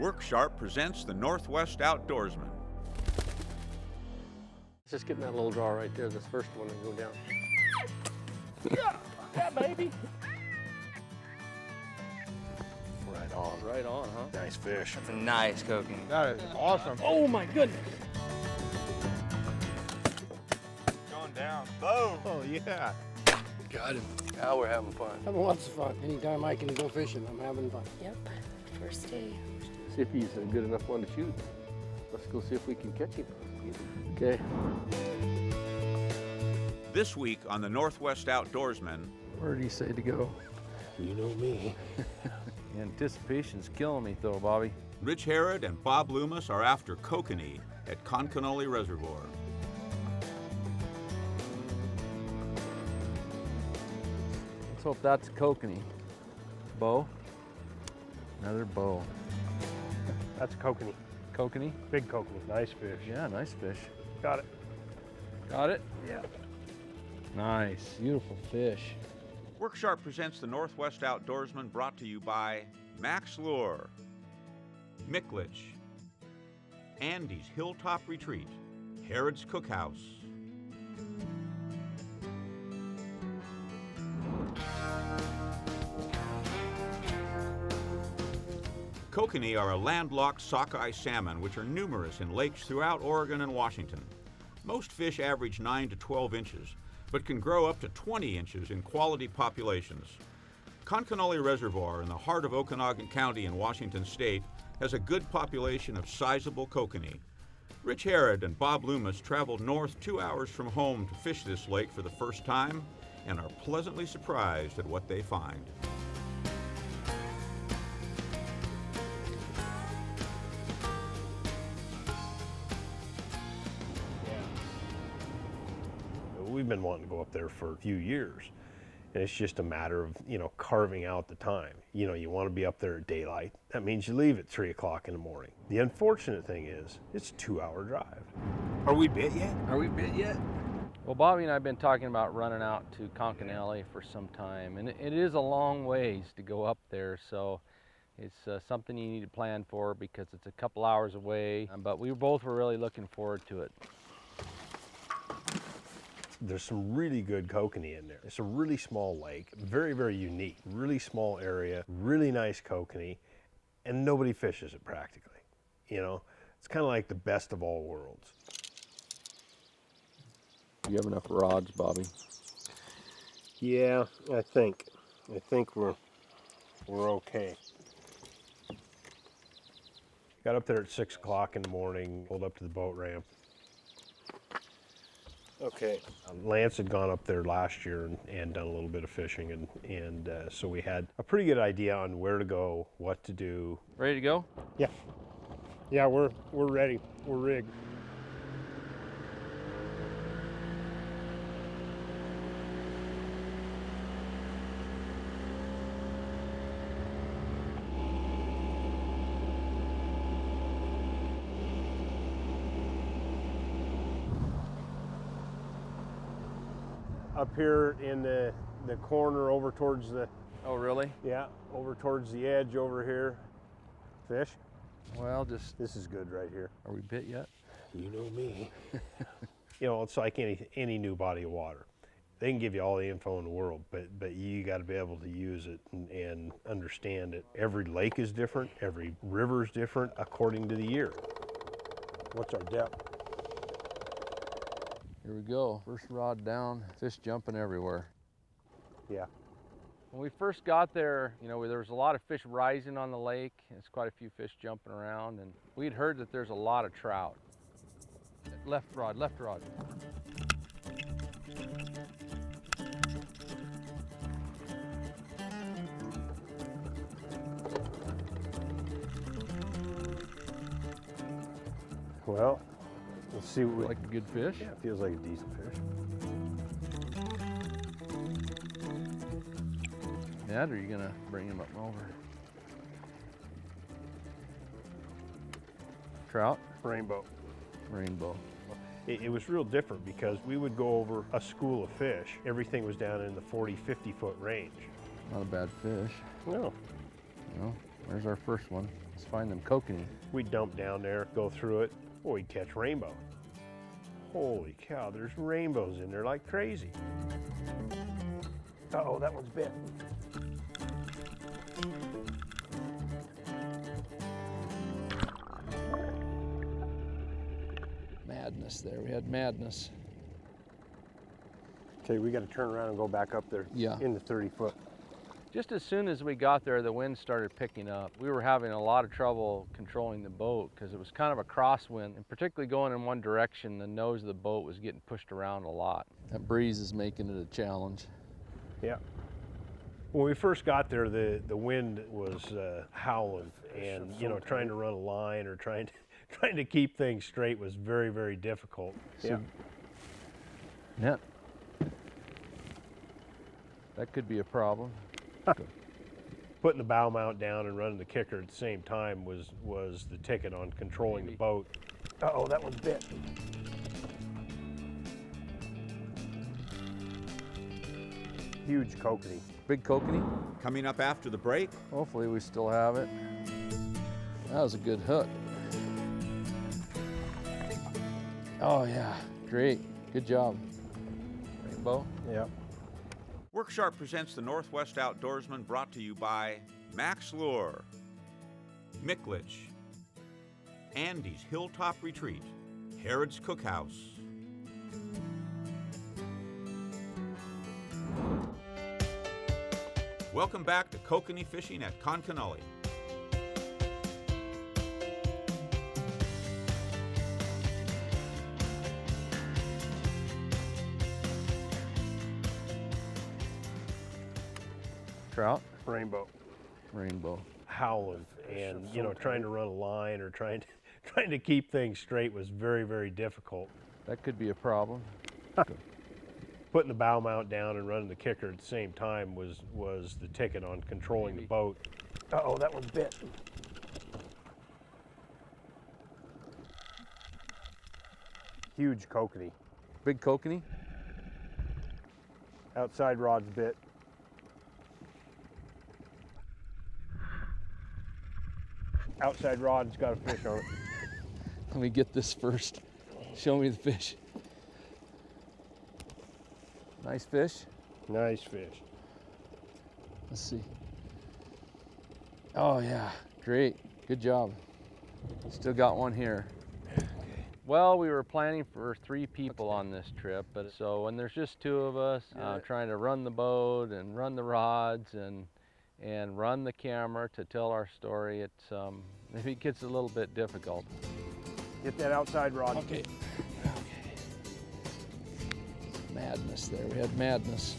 Worksharp presents the Northwest Outdoorsmen. Let's just get in that little draw right there, this first one, and go down. Yeah, baby. Right on. Right on, huh? Nice fish. That's a nice kokanee. That is awesome. Oh my goodness. Going down. Boom. Oh, yeah. Got him. Now we're having fun. Having lots of fun. Anytime I can go fishing, I'm having fun. Yep, first day. See if he's a good enough one to shoot. Let's go see if we can catch him. Okay. This week on the Northwest Outdoorsmen, Where did he say to go? You know me. Anticipation's killing me though, Bobby. Rich Harrod and Bob Loomis are after Kokanee at Conconully Reservoir. Let's hope that's a kokanee. Bow. Another bow. That's kokanee. Kokanee? Big kokanee. Nice fish. Yeah, nice fish. Got it. Got it? Yeah. Nice, beautiful fish. Worksharp presents the Northwest Outdoorsmen, brought to you by Max Lure, Micklich, Andy's Hilltop Retreat, Harrod's Cookhouse, Kokanee are a landlocked sockeye salmon which are numerous in lakes throughout Oregon and Washington. Most fish average 9 to 12 inches, but can grow up to 20 inches in quality populations. Conconully Reservoir in the heart of Okanogan County in Washington State has a good population of sizable kokanee. Rich Harrod and Bob Loomis traveled north 2 hours from home to fish this lake for the first time and are pleasantly surprised at what they find. We've been wanting to go up there for a few years. And it's just a matter of, carving out the time. You want to be up there at daylight. That means you leave at 3 o'clock in the morning. The unfortunate thing is, it's a 2-hour drive. Are we bit yet? Are we bit yet? Well, Bobby and I have been talking about running out to Conconully for some time, and it is a long ways to go up there, so it's something you need to plan for because it's a couple hours away, but we both were really looking forward to it. There's some really good kokanee in there. It's a really small lake, very, very unique, really small area, really nice kokanee, and nobody fishes it practically. It's kind of like the best of all worlds. You have enough rods, Bobby? Yeah, I think we're okay. Got up there at 6 o'clock in the morning, pulled up to the boat ramp. Okay. Lance had gone up there last year and done a little bit of fishing, and so we had a pretty good idea on where to go, what to do. Ready to go? Yeah. Yeah, we're ready. We're rigged. Up here in the corner over towards the, Oh, really? yeah, over towards the edge over here. Fish. Well, This is good right here. are we bit yet? You know me. It's like any new body of water. They can give you all the info in the world, but you got to be able to use it and understand it. Every lake is different. Every river is different according to the year. What's our depth? Here we go. First rod down, fish jumping everywhere. Yeah. When we first got there, there was a lot of fish rising on the lake. There's quite a few fish jumping around, and we'd heard that there's a lot of trout. Left rod, left rod. Well, let's see what we... Like a good fish? Yeah, it feels like a decent fish. That, or are you gonna bring him up and over? Trout? Rainbow. Rainbow. It was real different because we would go over a school of fish. Everything was down in the 40, 50 foot range. Not a bad fish. No. No. There's our first one. Let's find them kokanee. We'd dump down there, go through it, or we'd catch rainbow. Holy cow, there's rainbows in there like crazy. Uh-oh, that one's bit. Madness there. We had madness. Okay, we got to turn around and go back up there. Yeah. In the 30-foot. Just as soon as we got there, the wind started picking up. We were having a lot of trouble controlling the boat because it was kind of a crosswind, and particularly going in one direction, the nose of the boat was getting pushed around a lot. That breeze is making it a challenge. Yeah. When we first got there, the wind was howling, and trying to run a line or trying to keep things straight was very, very difficult. So, yeah. That could be a problem. Putting the bow mount down and running the kicker at the same time was the ticket on controlling the boat. Uh-oh, that one's bit. Huge kokanee. Big kokanee. Coming up after the break, Hopefully we still have it. That was a good hook. Oh yeah, great. Good job. Rainbow. Yeah. Worksharp presents the Northwest Outdoorsmen, brought to you by Max Lure, Micklich, Andy's Hilltop Retreat, Harrod's Cookhouse. Welcome back to kokanee fishing at Conconully. Trout. Rainbow. Rainbow. Howling, and trying to run a line or trying to keep things straight was very, very difficult. That could be a problem. Putting the bow mount down and running the kicker at the same time was the ticket on controlling the boat. Uh-oh, that one's bit. Huge kokanee. Big kokanee. Outside rod's bit. Outside rod's got a fish on it. Let me get this first. Show me the fish. Nice fish. Nice fish. Let's see. Oh yeah, great. Good job. Still got one here. Well, we were planning for 3 people on this trip, but so when there's just 2 of us, trying to run the boat and run the rods and run the camera to tell our story, it's maybe it gets a little bit difficult. Get that outside rod. Okay. Madness there. We had madness.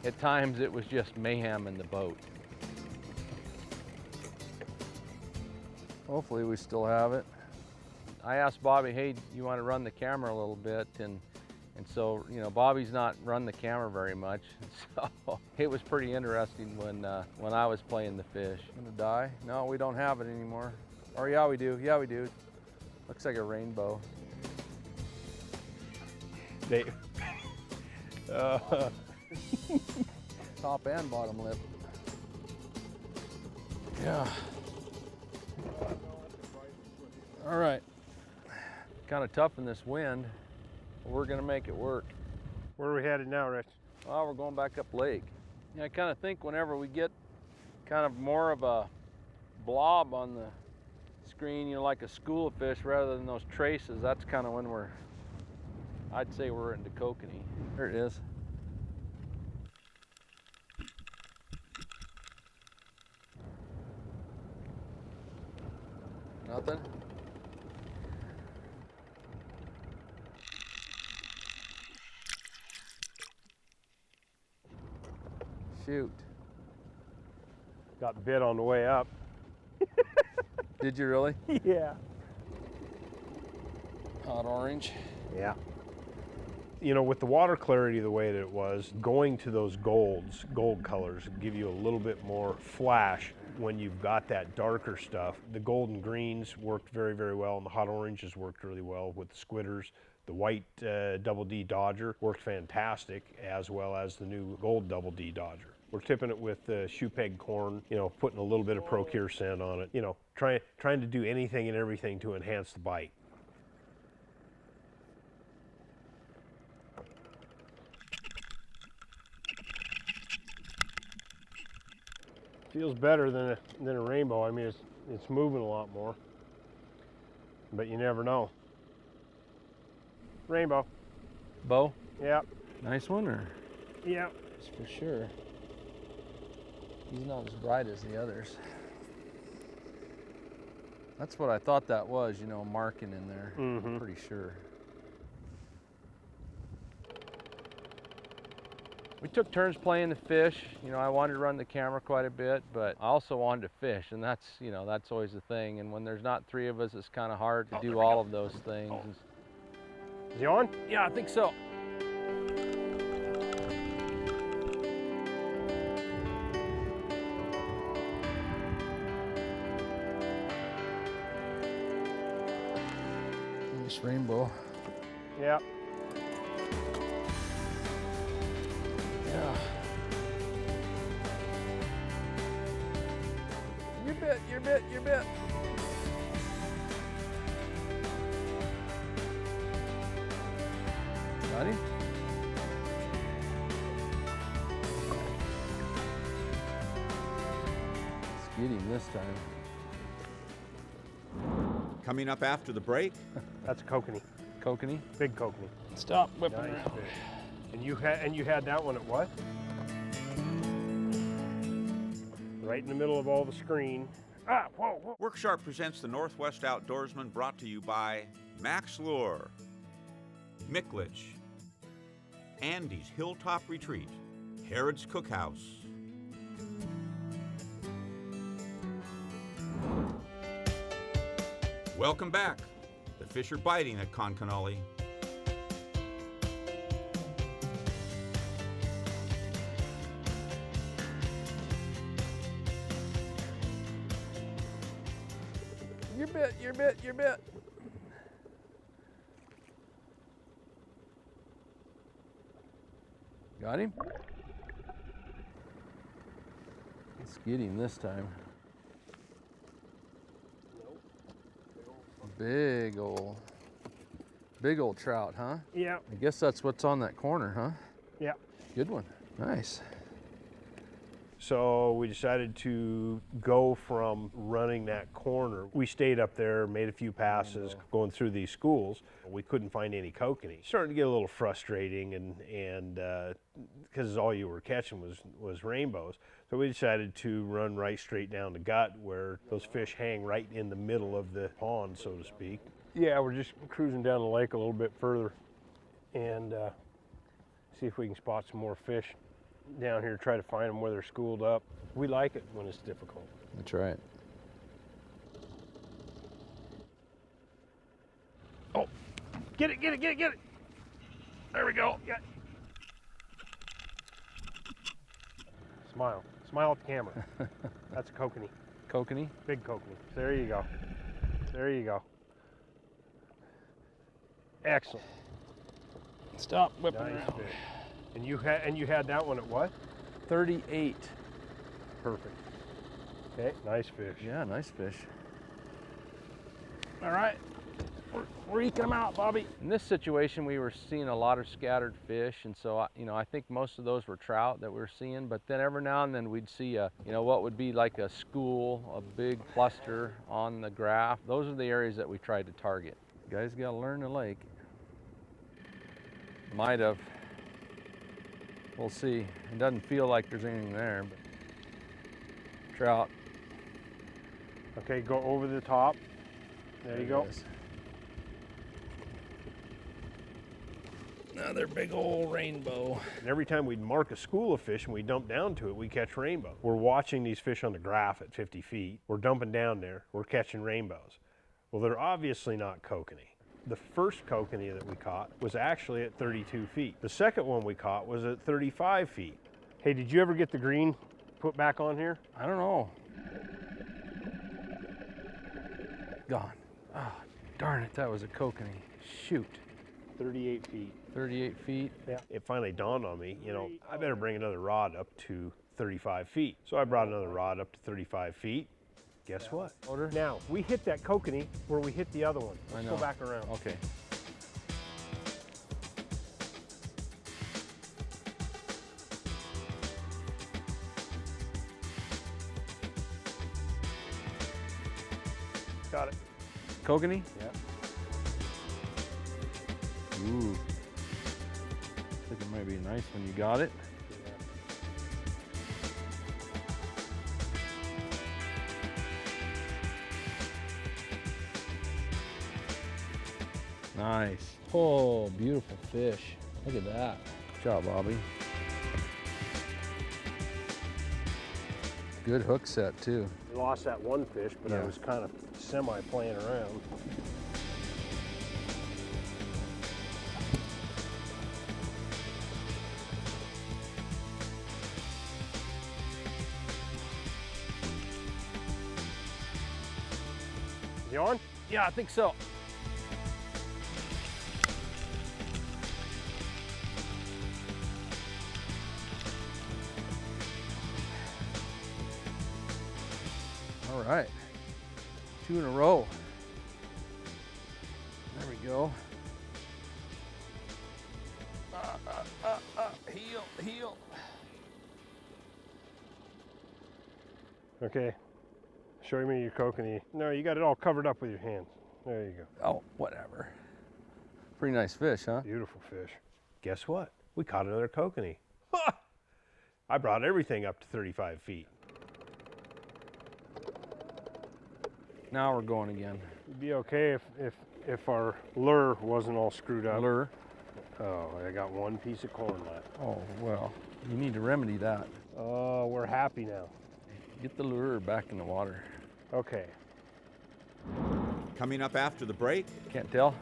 At times it was just mayhem in the boat. Hopefully we still have it. I asked Bobby, hey, you want to run the camera a little bit? And so, Bobby's not run the camera very much. So it was pretty interesting when I was playing the fish. Gonna die? No, we don't have it anymore. Or yeah, we do. Yeah, we do. Looks like a rainbow. They, Top and bottom lip. Yeah. All right. Kind of tough in this wind. We're gonna make it work. where are we headed now, Rich? Well, we're going back up lake. I kind of think whenever we get kind of more of a blob on the screen, like a school of fish rather than those traces, that's kind of when I'd say we're into kokanee. There it is. Nothing? Shoot. Got bit on the way up. Did you really? Yeah. Hot orange. Yeah. With the water clarity the way that it was, going to those gold colors give you a little bit more flash when you've got that darker stuff. The golden greens worked very, very well, and the hot oranges worked really well with the squitters. The white Double D Dodger worked fantastic, as well as the new gold Double D Dodger. We're tipping it with shoe peg corn, you know, putting a little bit of Procure scent on it, you know, trying to do anything and everything to enhance the bite. Feels better than a rainbow. I mean, it's moving a lot more, but you never know. Rainbow. Bo? Yep. Nice one, or? Yep. That's for sure. He's not as bright as the others. That's what I thought that was, you know, marking in there. Mm-hmm. Pretty sure. We took turns playing the fish. You know, I wanted to run the camera quite a bit, but I also wanted to fish, and that's, you know, that's always the thing. And when there's not three of us, it's kind of hard to do all of those things. Is he on? Yeah, I think so. Nice rainbow. Yep. Yeah. You're bit. Got him? Let's get him this time. Coming up after the break, That's a kokanee. Kokanee? Big kokanee. Stop whipping Nice around. fish. And you had that one at what? Right in the middle of all the screen. Ah, whoa. Worksharp presents the Northwest Outdoorsmen, brought to you by Max Lure, Micklich, Andy's Hilltop Retreat, Harrod's Cookhouse. Welcome back. The fish are biting at Conconully. You're bit. Got him? Let's get him this time. Big old trout, huh? Yeah. I guess that's what's on that corner, huh? Yeah. Good one. Nice. So we decided to go from running that corner. We stayed up there, made a few passes, going through these schools. We couldn't find any kokanee. Starting to get a little frustrating, and because all you were catching was rainbows. So we decided to run right straight down the gut, where those fish hang right in the middle of the pond, so to speak. Yeah, we're just cruising down the lake a little bit further, and see if we can spot some more fish down here, try to find them where they're schooled up. We like it when it's difficult. That's right. Oh, get it. There we go. Yeah. Smile at the camera. That's a kokanee. Kokanee? Big kokanee. There you go. Excellent. Stop whipping Nice around. fish. And you had that one at what? 38. Perfect. Okay, nice fish. Yeah, nice fish. All right, we're eking them out, Bobby. In this situation, we were seeing a lot of scattered fish, and so I think most of those were trout that we were seeing. But then every now and then we'd see what would be like a school, a big cluster on the graph. Those are the areas that we tried to target. You guys got to learn the lake. Might have. We'll see. It doesn't feel like there's anything there, but trout. Okay, go over the top. There you go. Another big old rainbow. And every time we'd mark a school of fish and we dump down to it, we catch rainbow. We're watching these fish on the graph at 50 feet. We're dumping down there. We're catching rainbows. Well, they're obviously not kokanee. The first kokanee that we caught was actually at 32 feet. The second one we caught was at 35 feet. Hey, did you ever get the green put back on here? I don't know. Gone. Oh, darn it, that was a kokanee. Shoot. 38 feet. 38 feet. Yeah. It finally dawned on me, you know, I better bring another rod up to 35 feet. So I brought another rod up to 35 feet. Guess what? Motor? Now, we hit that kokanee where we hit the other one. Let's go back around. Okay. Got it. Kokanee? Yeah. Ooh. I think it might be nice when you got it. Nice. Oh, beautiful fish. Look at that. Good job, Bobby. Good hook set, too. I lost that one fish, but I Yeah. was kind of semi-playing around. You on? Yeah, I think so. All right, 2 in a row. There we go. Heel. Okay. Show me your kokanee. No, you got it all covered up with your hands. There you go. Oh, whatever. Pretty nice fish, huh? Beautiful fish. Guess what? We caught another kokanee. I brought everything up to 35 feet. Now we're going again. It'd be okay if our lure wasn't all screwed up. Lure. Oh, I got one piece of corn left. Oh, well, you need to remedy that. Oh, we're happy now. Get the lure back in the water. Okay. Coming up after the break, Can't tell.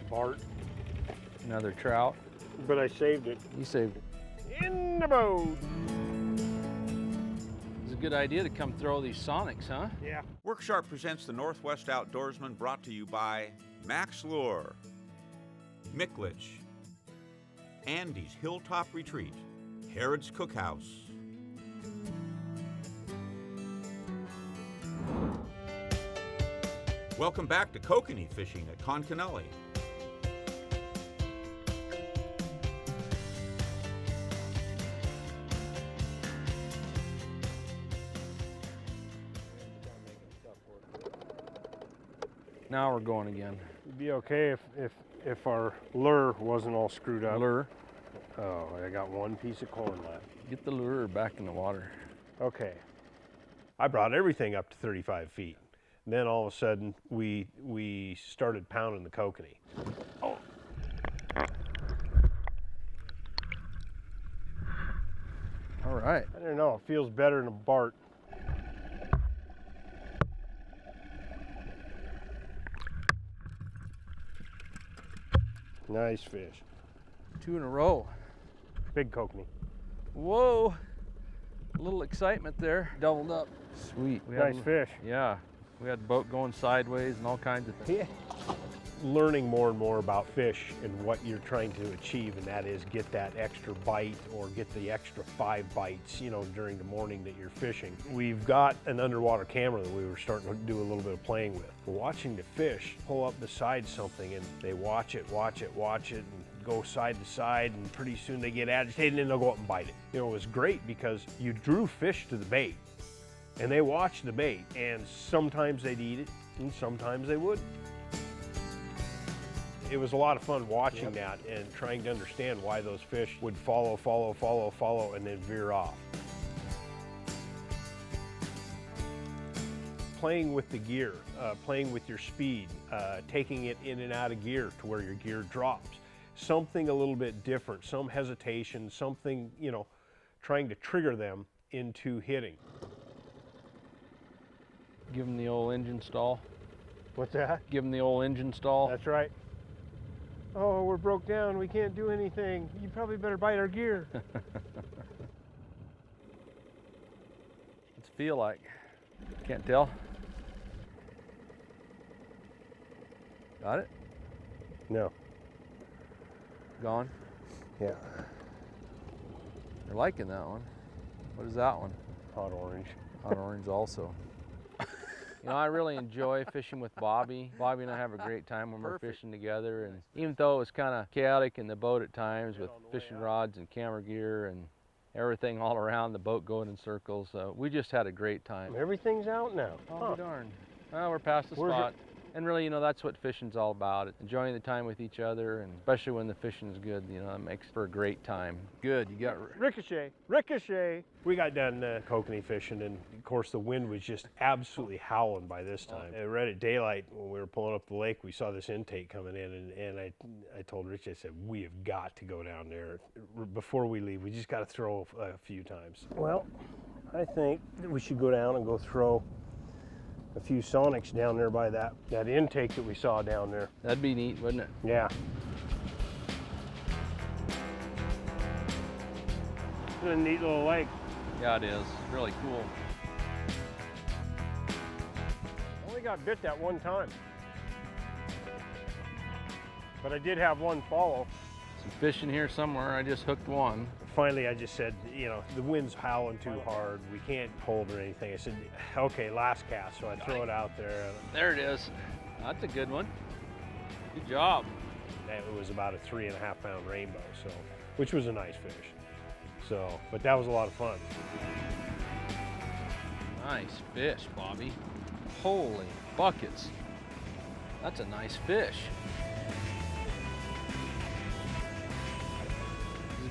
Bart. Another trout. But I saved it. You saved it. In the boat. It's a good idea to come throw these Sonics, huh? Yeah. Worksharp presents the Northwest Outdoorsmen, brought to you by Max Lure, Micklich, Andy's Hilltop Retreat, Harrod's Cookhouse. Welcome back to kokanee fishing at Conconully. Now we're going again. It'd be okay if our lure wasn't all screwed up. Lure. Oh, I got one piece of corn left. Get the lure back in the water. Okay. I brought everything up to 35 feet. And then all of a sudden, we started pounding the kokanee. Oh. All right. I don't know, it feels better than a Bart. Nice fish. 2 in a row. Big kokanee. Whoa. A little excitement there. Doubled up. Sweet. Nice fish. Yeah. We had the boat going sideways and all kinds of things. Yeah. Learning more and more about fish and what you're trying to achieve, and that is get that extra bite or get the extra 5 bites, you know, during the morning that you're fishing. We've got an underwater camera that we were starting to do a little bit of playing with. We're watching the fish pull up beside something, and they watch it, and go side to side, and pretty soon they get agitated and then they'll go up and bite it. You know, it was great because you drew fish to the bait and they watched the bait, and sometimes they'd eat it and sometimes they wouldn't. It was a lot of fun watching that and trying to understand why those fish would follow, and then veer off. Playing with the gear, playing with your speed, taking it in and out of gear to where your gear drops. Something a little bit different, some hesitation, something, you know, trying to trigger them into hitting. Give them the old engine stall. What's that? Give them the old engine stall. That's right. Oh, we're broke down. We can't do anything. You probably better bite our gear. What's it feel like? Can't tell. Got it? No. Gone? Yeah. You're liking that one. What is that one? Hot orange. Hot orange also. You know, I really enjoy fishing with Bobby. Bobby and I have a great time when we're fishing together, and even though it was kind of chaotic in the boat at times with fishing rods and camera gear and everything all around, the boat going in circles, we just had a great time. Everything's out now. Oh, darn. Well, we're past the spot. And really, you know, that's what fishing's all about. Enjoying the time with each other, and especially when the fishing's good, you know, it makes for a great time. Good, you got... Ricochet, ricochet. We got done kokanee fishing, and of course the wind was just absolutely howling by this time. Right at daylight, when we were pulling up the lake, we saw this intake coming in, and I told Rich, I said, we have got to go down there before we leave. We just got to throw a few times. Well, I think that we should go down and go throw a few sonics down there by that intake that we saw down there. That'd be neat, wouldn't it? Yeah. It's a neat little lake. Yeah, it is. It's really cool. Only got bit that one time. But I did have one follow. Some fish in here somewhere. I just hooked one. Finally, I just said, you know, the wind's howling too hard. We can't hold or anything. I said, okay, last cast. So I throw it out there. There it is. That's a good one. Good job. It was about a 3.5 pound rainbow, so, which was a nice fish. So, but that was a lot of fun. Nice fish, Bobby. Holy buckets. That's a nice fish.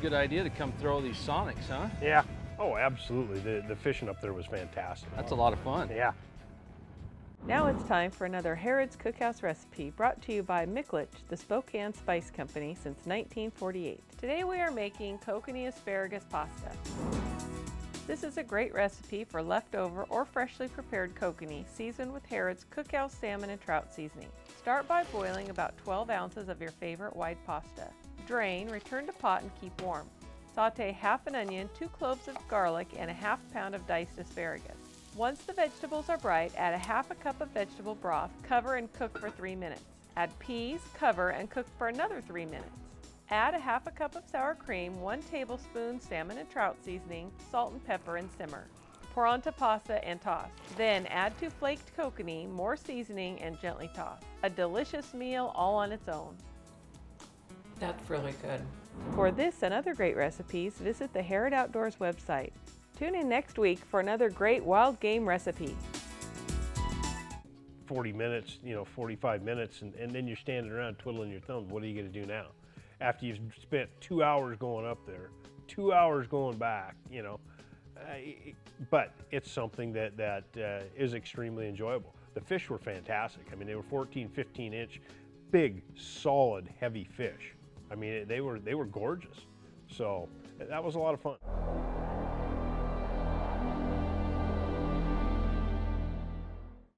Good idea to come throw these sonics, huh? Yeah. Oh, absolutely. The fishing up there was fantastic. That's a lot of fun. Yeah. Now it's time for another Harrod's Cookhouse recipe brought to you by Miklich, the Spokane Spice Company since 1948. Today we are making kokanee asparagus pasta. This is a great recipe for leftover or freshly prepared kokanee seasoned with Harrod's Cookhouse salmon and trout seasoning. Start by boiling about 12 ounces of your favorite white pasta. Drain, return to pot, and keep warm. Saute half an onion, 2 cloves of garlic, and a half pound of diced asparagus. Once the vegetables are bright, add a half a cup of vegetable broth, cover and cook for 3 minutes. Add peas, cover, and cook for another 3 minutes. Add a half a cup of sour cream, 1 tablespoon salmon and trout seasoning, salt and pepper, and simmer. Pour onto pasta and toss. Then add 2 flaked kokanee, more seasoning, and gently toss. A delicious meal all on its own. That's really good. For this and other great recipes, visit the Harrod Outdoors website. Tune in next week for another great wild game recipe. 40 minutes, you know, 45 minutes, and then you're standing around twiddling your thumbs. What are you going to do now? After you've spent 2 hours going up there, 2 hours going back, you know. But it's something that is extremely enjoyable. The fish were fantastic. I mean, they were 14, 15-inch, big, solid, heavy fish. I mean, they were gorgeous. So that was a lot of fun.